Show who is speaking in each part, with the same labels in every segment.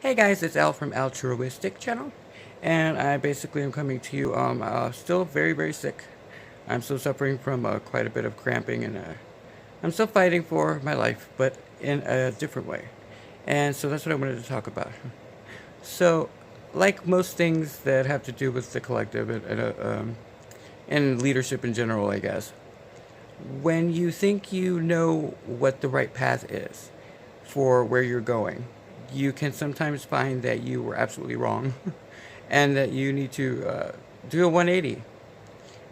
Speaker 1: Hey guys, it's Al from Altruistic Channel, and I basically am coming to you. Still very sick. I'm still suffering from quite a bit of cramping, and I'm still fighting for my life, but in a different way. And so that's what I wanted to talk about. So, like most things that have to do with the collective and leadership in general, I guess, when you think you know what the right path is for where you're going, you can sometimes find that you were absolutely wrong and that you need to do a 180.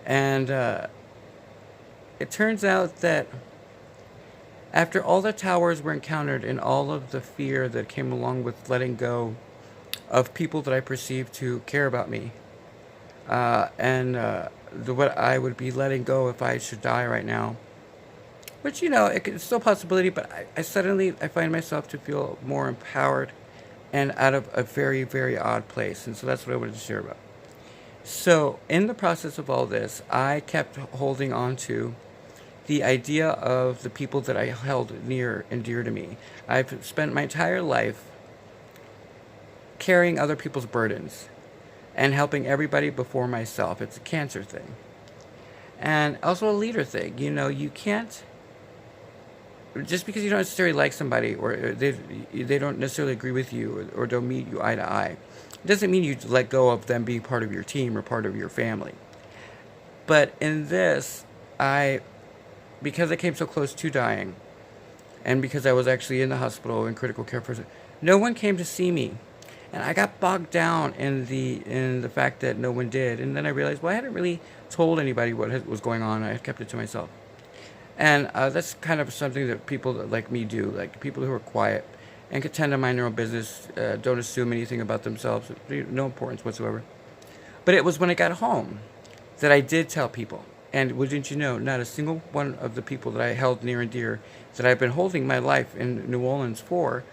Speaker 1: And it turns out that after all the towers were encountered and all of the fear that came along with letting go of people that I perceived to care about me, what I would be letting go if I should die right now, which it's still a possibility, but I find myself to feel more empowered and out of a very odd place, and so that's what I wanted to share about. So in the process of all this, I kept holding on to the idea of the people that I held near and dear to me. I've spent my entire life carrying other people's burdens and helping everybody before myself. It's a cancer thing. And also a leader thing. You can't, just because you don't necessarily like somebody or they don't necessarily agree with you or don't meet you eye to eye, it doesn't mean you let go of them being part of your team or part of your family. But in this, because I came so close to dying, and because I was actually in the hospital in critical care for, no one came to see me. And I got bogged down in the fact that no one did. And then I realized, well, I hadn't really told anybody what was going on. I had kept it to myself. And that's kind of something that people like me do, like people who are quiet and can tend to mind their own business, don't assume anything about themselves, no importance whatsoever. But it was when I got home that I did tell people. And wouldn't you know, not a single one of the people that I held near and dear, that I've been holding my life in New Orleans for,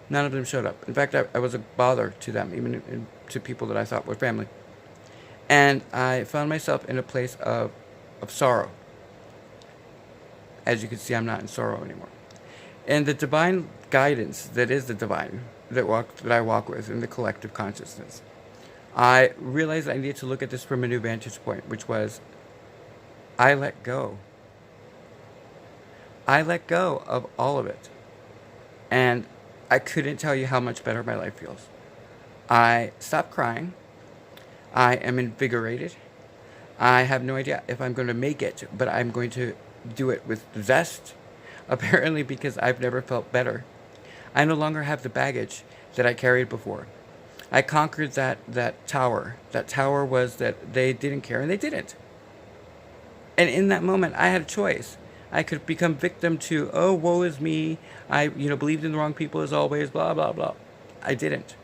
Speaker 1: none of them showed up. In fact, I was a bother to them, even to people that I thought were family. And I found myself in a place of sorrow. As you can see, I'm not in sorrow anymore. And the divine guidance that is the divine that I walk with in the collective consciousness, I realized I needed to look at this from a new vantage point, which was, I let go. I let go of all of it. And I couldn't tell you how much better my life feels. I stopped crying. I am invigorated. I have no idea if I'm going to make it, but I'm going to do it with zest, apparently, because I've never felt better. I no longer have the baggage that I carried before. I conquered that tower. That tower was that they didn't care, and they didn't. And in that moment, I had a choice. I could become victim to, oh, woe is me. I, believed in the wrong people as always, blah, blah, blah. I didn't.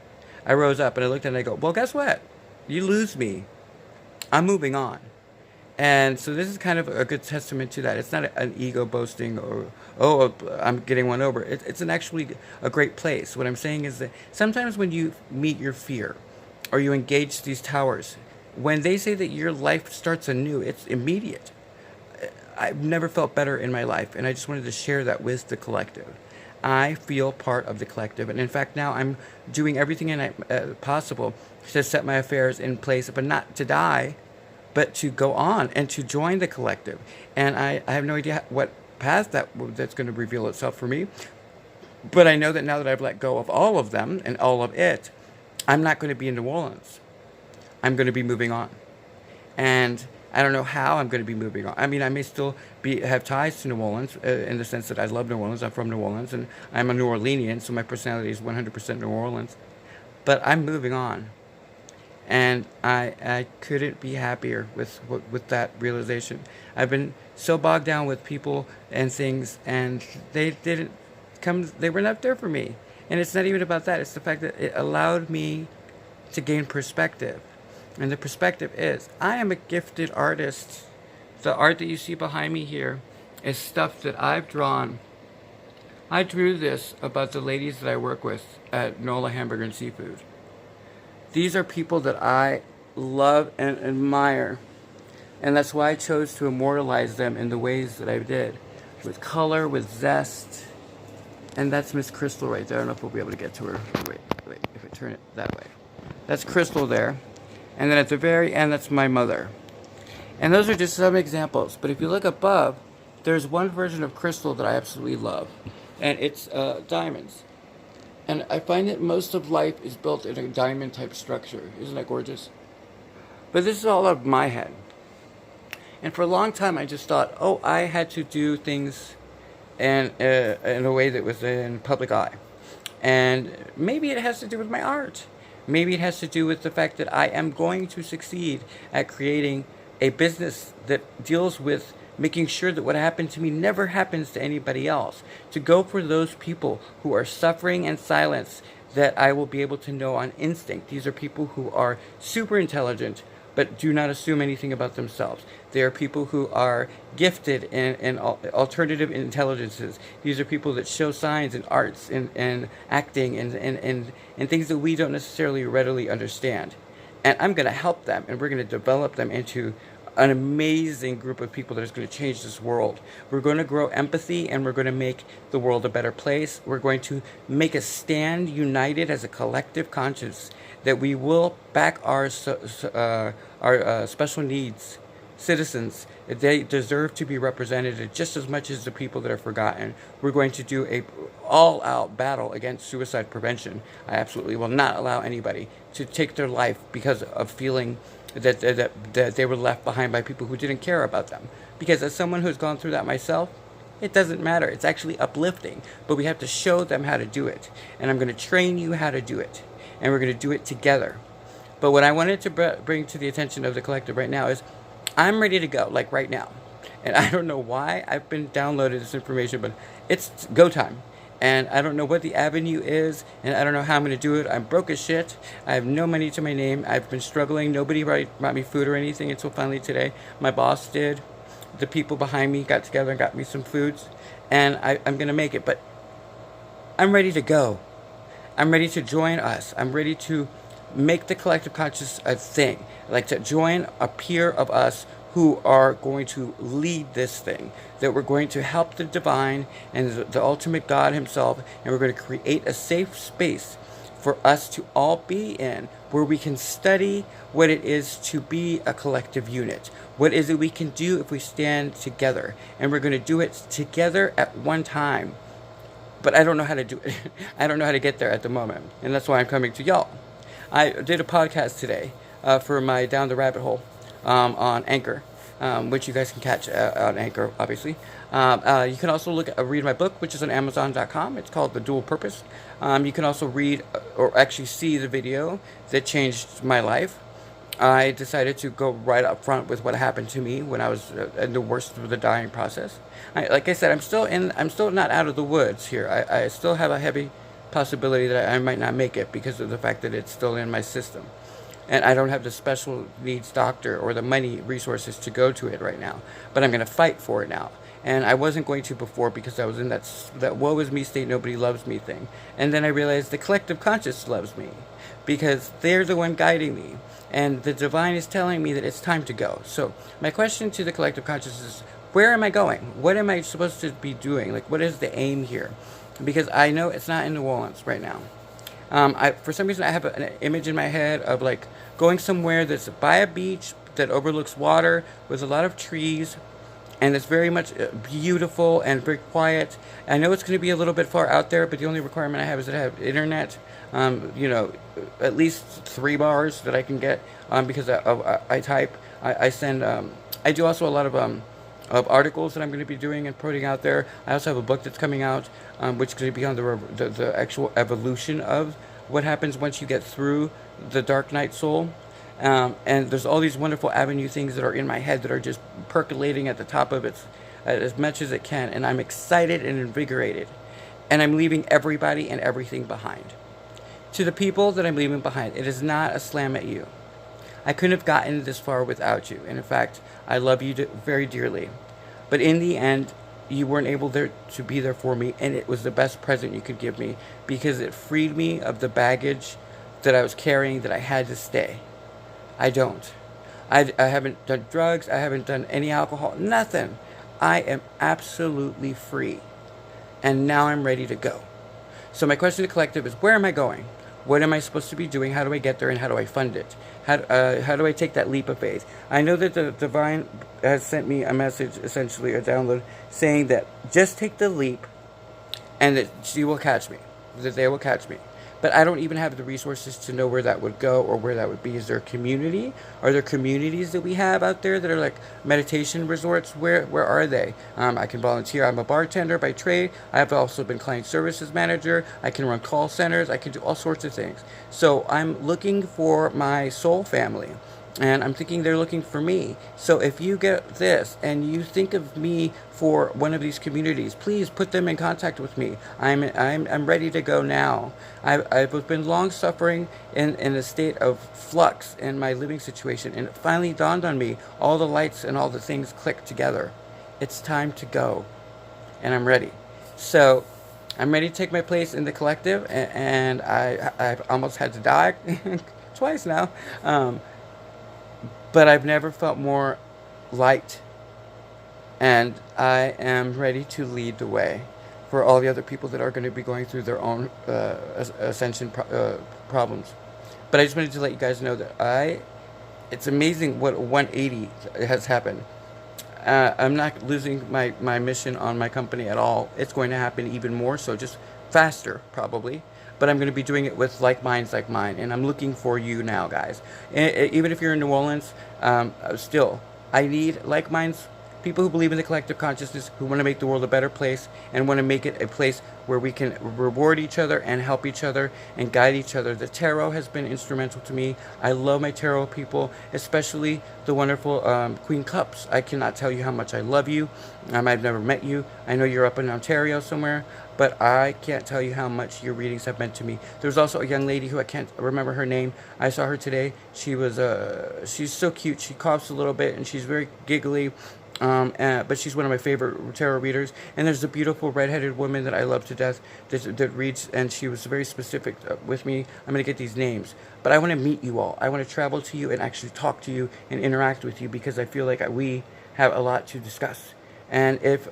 Speaker 1: I rose up and I looked at it and I go, well, guess what? You lose me. I'm moving on. And so this is kind of a good testament to that. It's not an ego boasting or, oh, I'm getting one over. It's actually a great place. What I'm saying is that sometimes when you meet your fear or you engage these towers, when they say that your life starts anew, it's immediate. I've never felt better in my life, and I just wanted to share that with the collective. I feel part of the collective, and in fact now I'm doing everything possible to set my affairs in place, but not to die, but to go on and to join the collective. And I have no idea what path that's going to reveal itself for me, but I know that now that I've let go of all of them and all of it, I'm not going to be in New Orleans. I'm going to be moving on. And I don't know how I'm going to be moving on. I mean, I may still have ties to New Orleans in the sense that I love New Orleans. I'm from New Orleans, and I'm a New Orleanian, so my personality is 100% New Orleans. But I'm moving on, and I couldn't be happier with that realization. I've been so bogged down with people and things, and they didn't come. They were not there for me, and it's not even about that. It's the fact that it allowed me to gain perspective. And the perspective is, I am a gifted artist. The art that you see behind me here is stuff that I've drawn. I drew this about the ladies that I work with at Nola Hamburger and Seafood. These are people that I love and admire. And that's why I chose to immortalize them in the ways that I did. With color, with zest. And that's Miss Crystal right there. I don't know if we'll be able to get to her. Wait. turn it that way. That's Crystal there. And then at the very end, that's my mother. And those are just some examples. But if you look above, there's one version of Crystal that I absolutely love. And it's diamonds. And I find that most of life is built in a diamond type structure. Isn't that gorgeous? But this is all out of my head. And for a long time, I just thought, oh, I had to do things in a way that was in public eye. And maybe it has to do with my art. Maybe it has to do with the fact that I am going to succeed at creating a business that deals with making sure that what happened to me never happens to anybody else. To go for those people who are suffering in silence that I will be able to know on instinct. These are people who are super intelligent, but do not assume anything about themselves. They are people who are gifted in alternative intelligences. These are people that show signs in arts and acting and things that we don't necessarily readily understand. And I'm going to help them, and we're going to develop them into an amazing group of people that is going to change this world. We're going to grow empathy, and we're going to make the world a better place. We're going to make a stand united as a collective conscience that we will back our special needs citizens. They deserve to be represented just as much as the people that are forgotten. We're going to do a all-out battle against suicide prevention. I absolutely will not allow anybody to take their life because of feeling that they were left behind by people who didn't care about them. Because as someone who's gone through that myself, it doesn't matter. It's actually uplifting. But we have to show them how to do it. And I'm going to train you how to do it. And we're going to do it together. But what I wanted to bring to the attention of the collective right now is I'm ready to go, like right now. And I don't know why I've been downloaded this information, but it's go time. And I don't know what the avenue is, and I don't know how I'm going to do it. I'm broke as shit. I have no money to my name. I've been struggling. Nobody brought me food or anything until finally today. My boss did. The people behind me got together and got me some foods. And I'm going to make it. But I'm ready to go. I'm ready to join us. I'm ready to make the collective conscious a thing. Like to join a peer of us who are going to lead this thing, that we're going to help the divine and the ultimate God himself, and we're going to create a safe space for us to all be in, where we can study what it is to be a collective unit. What is it we can do if we stand together? And we're going to do it together at one time. But I don't know how to do it. I don't know how to get there at the moment. And that's why I'm coming to y'all. I did a podcast today for my Down the Rabbit Hole on Anchor, which you guys can catch on Anchor, obviously. You can also read my book, which is on Amazon.com. It's called The Dual Purpose. You can also read or actually see the video that changed my life. I decided to go right up front with what happened to me when I was in the worst of the dying process. Like I said, I'm still not out of the woods here. I still have a heavy possibility that I might not make it because of the fact that it's still in my system. And I don't have the special needs doctor or the money resources to go to it right now. But I'm going to fight for it now. And I wasn't going to before because I was in that woe is me state, nobody loves me thing. And then I realized the collective conscious loves me because they're the one guiding me. And the divine is telling me that it's time to go. So my question to the collective conscious is, where am I going? What am I supposed to be doing? Like, what is the aim here? Because I know it's not in New Orleans right now. For some reason, I have an image in my head of like going somewhere that's by a beach that overlooks water with a lot of trees, and it's very much beautiful and very quiet. I know it's going to be a little bit far out there, but the only requirement I have is that I have internet. At least 3 bars that I can get because I type. I send. I do also a lot of articles that I'm going to be doing and putting out there. I also have a book that's coming out, which is going to be on the actual evolution of what happens once you get through the dark night soul. And there's all these wonderful avenue things that are in my head that are just percolating at the top of it as much as it can. And I'm excited and invigorated. And I'm leaving everybody and everything behind. To the people that I'm leaving behind, it is not a slam at you. I couldn't have gotten this far without you. And in fact, I love you very dearly. But in the end, you weren't able to be there for me. And it was the best present you could give me because it freed me of the baggage that I was carrying that I had to stay. I don't. I haven't done drugs. I haven't done any alcohol. Nothing. I am absolutely free. And now I'm ready to go. So my question to the collective is, where am I going? What am I supposed to be doing? How do I get there? And how do I fund it? How do I take that leap of faith? I know that the Devine has sent me a message, essentially a download, saying that just take the leap and that she will catch me, that they will catch me. But I don't even have the resources to know where that would go or where that would be. Is there a community? Are there communities that we have out there that are like meditation resorts? Where are they? I can volunteer. I'm a bartender by trade. I have also been client services manager. I can run call centers. I can do all sorts of things. So I'm looking for my soul family. And I'm thinking they're looking for me. So if you get this and you think of me for one of these communities, please put them in contact with me. I'm ready to go now. I've been long suffering in a state of flux in my living situation, and it finally dawned on me. All the lights and all the things clicked together. It's time to go, and I'm ready. So I'm ready to take my place in the collective, and I've almost had to die twice now. But I've never felt more light, and I am ready to lead the way for all the other people that are going to be going through their own ascension problems. But I just wanted to let you guys know that it's amazing what 180 has happened. I'm not losing my mission on my company at all. It's going to happen even more, so just faster, probably. But I'm going to be doing it with like minds like mine. And I'm looking for you now, guys. Even if you're in New Orleans, still, I need like minds, people who believe in the collective consciousness, who want to make the world a better place and want to make it a place where we can reward each other and help each other and guide each other. The tarot has been instrumental to me. I love my tarot people, especially the wonderful Queen Cups. I cannot tell you how much I love you. I've never met you. I know you're up in Ontario somewhere, but I can't tell you how much your readings have meant to me. There's also a young lady who I can't remember her name. I saw her today. She's so cute. She coughs a little bit and she's very giggly. But she's one of my favorite tarot readers. And there's a beautiful redheaded woman that I love to death that reads, and she was very specific with me. I'm going to get these names. But I want to meet you all. I want to travel to you and actually talk to you and interact with you, because I feel like we have a lot to discuss. And if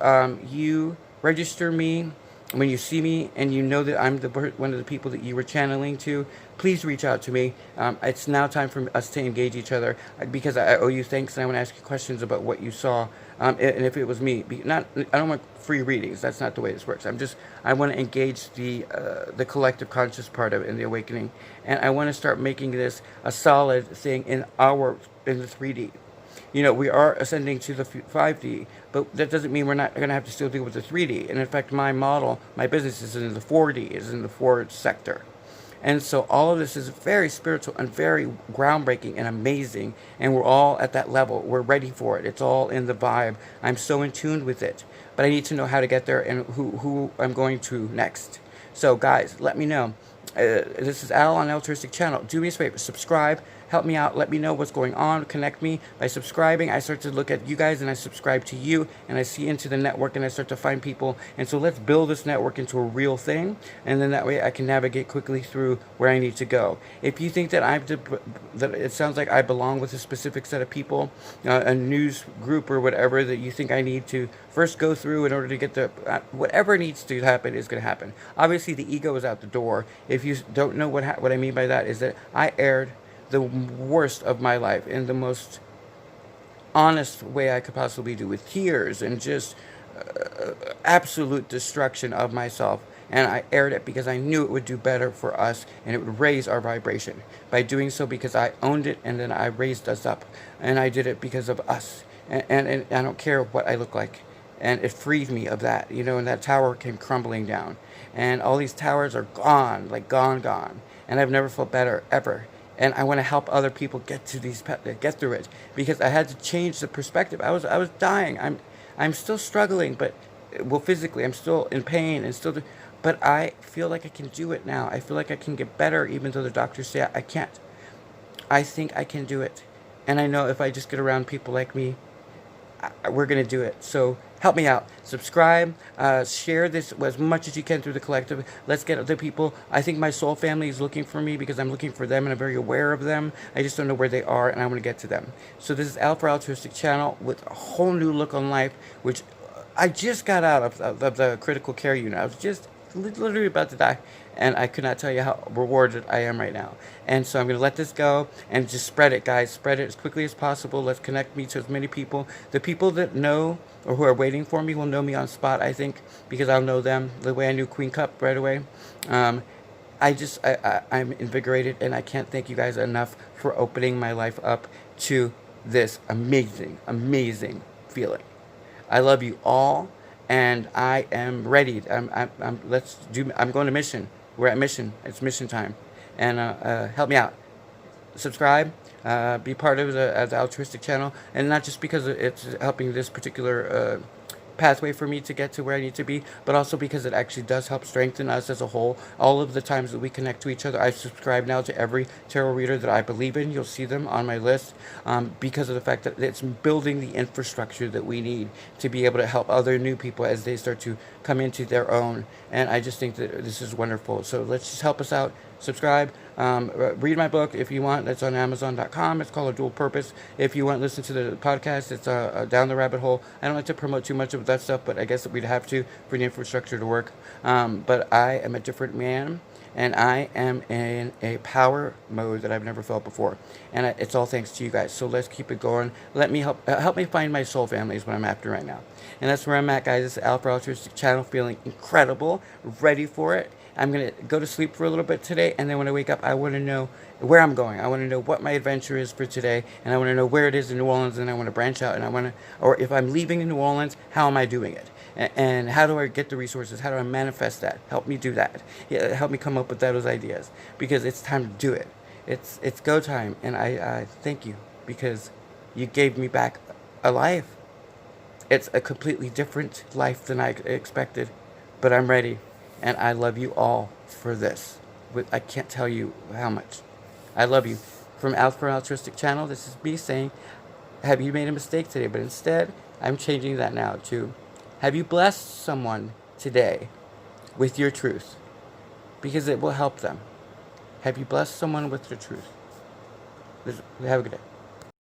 Speaker 1: you register me, when you see me and you know that I'm one of the people that you were channeling to, please reach out to me. It's now time for us to engage each other, because I owe you thanks, and I want to ask you questions about what you saw. And if it was me, I don't want free readings. That's not the way this works. I want to engage the collective conscious part of it in the awakening, and I want to start making this a solid thing in the 3D. You know, we are ascending to the 5D, but that doesn't mean we're not going to have to still deal with the 3D. And in fact, my model, my business is in the 4D, is in the 4 sector. And so all of this is very spiritual and very groundbreaking and amazing. And we're all at that level. We're ready for it. It's all in the vibe. I'm so in tune with it. But I need to know how to get there and who I'm going to next. So guys, let me know. This is Al on Altruistic Channel. Do me a favor, subscribe, help me out, let me know what's going on, connect me by subscribing. I start to look at you guys and I subscribe to you, and I see into the network and I start to find people. And so let's build this network into a real thing, and then that way I can navigate quickly through where I need to go. If you think that that it sounds like I belong with a specific set of people, a news group or whatever that you think I need to first go through in order to get the whatever needs to happen is going to happen. Obviously, the ego is out the door. If you don't know what I mean by that, is that I aired the worst of my life in the most honest way I could possibly do, with tears and just absolute destruction of myself. And I aired it because I knew it would do better for us and it would raise our vibration. By doing so, because I owned it, and then I raised us up. And I did it because of us. And I don't care what I look like. And it freed me of that, you know, and that tower came crumbling down. And all these towers are gone, like gone. And I've never felt better, ever. And I want to help other people get through it, because I had to change the perspective. I was dying. I'm still struggling, but physically I'm still in pain and but I feel like I can do it now. I feel like I can get better, even though the doctors say I can't. I think I can do it, and I know if I just get around people like me, we're going to do it. So help me out. Subscribe. Share this as much as you can through the collective. Let's get other people. I think my soul family is looking for me, because I'm looking for them and I'm very aware of them. I just don't know where they are, and I want to get to them. So this is Al for Altruistic Channel, with a whole new look on life, which I just got out of the critical care unit. I was just literally about to die. And I could not tell you how rewarded I am right now. And so I'm going to let this go and just spread it, guys. Spread it as quickly as possible. Let's connect me to as many people. The people that know or who are waiting for me will know me on spot, I think, because I'll know them the way I knew Queen Cup right away. I'm invigorated, and I can't thank you guys enough for opening my life up to this amazing, amazing feeling. I love you all, and I am ready. I'm going to mission. We're at mission. It's mission time, and help me out. Subscribe, be part of the altruistic channel, and not just because it's helping this particular pathway for me to get to where I need to be, but also because it actually does help strengthen us as a whole. All of the times that we connect to each other, I subscribe now to every tarot reader that I believe in. You'll see them on my list, because of the fact that it's building the infrastructure that we need to be able to help other new people as they start to come into their own. And I just think that this is wonderful. So let's just help us out. Subscribe. Read my book if you want. That's on Amazon.com. It's called A Dual Purpose. If you want to listen to the podcast, it's Down the Rabbit Hole. I don't like to promote too much of that stuff, but I guess we'd have to for the infrastructure to work. But I am a different man, and I am in a power mode that I've never felt before. And it's all thanks to you guys. So let's keep it going. Let me help me find my soul family is what I'm after right now. And that's where I'm at, guys. This is Alpha Altruistic Channel, feeling incredible, ready for it. I'm going to go to sleep for a little bit today, and then when I wake up, I want to know where I'm going. I want to know what my adventure is for today, and I want to know where it is in New Orleans, and I want to branch out, and I want to, or if I'm leaving in New Orleans, how am I doing it? And how do I get the resources? How do I manifest that? Help me do that. Yeah, help me come up with those ideas, because it's time to do it. It's go time, and I thank you, because you gave me back a life. It's a completely different life than I expected, but I'm ready. And I love you all for this. I can't tell you how much. I love you. From Alpha Altruistic Channel, this is me saying, have you made a mistake today? But instead, I'm changing that now to, have you blessed someone today with your truth? Because it will help them. Have you blessed someone with your truth? Have a good day.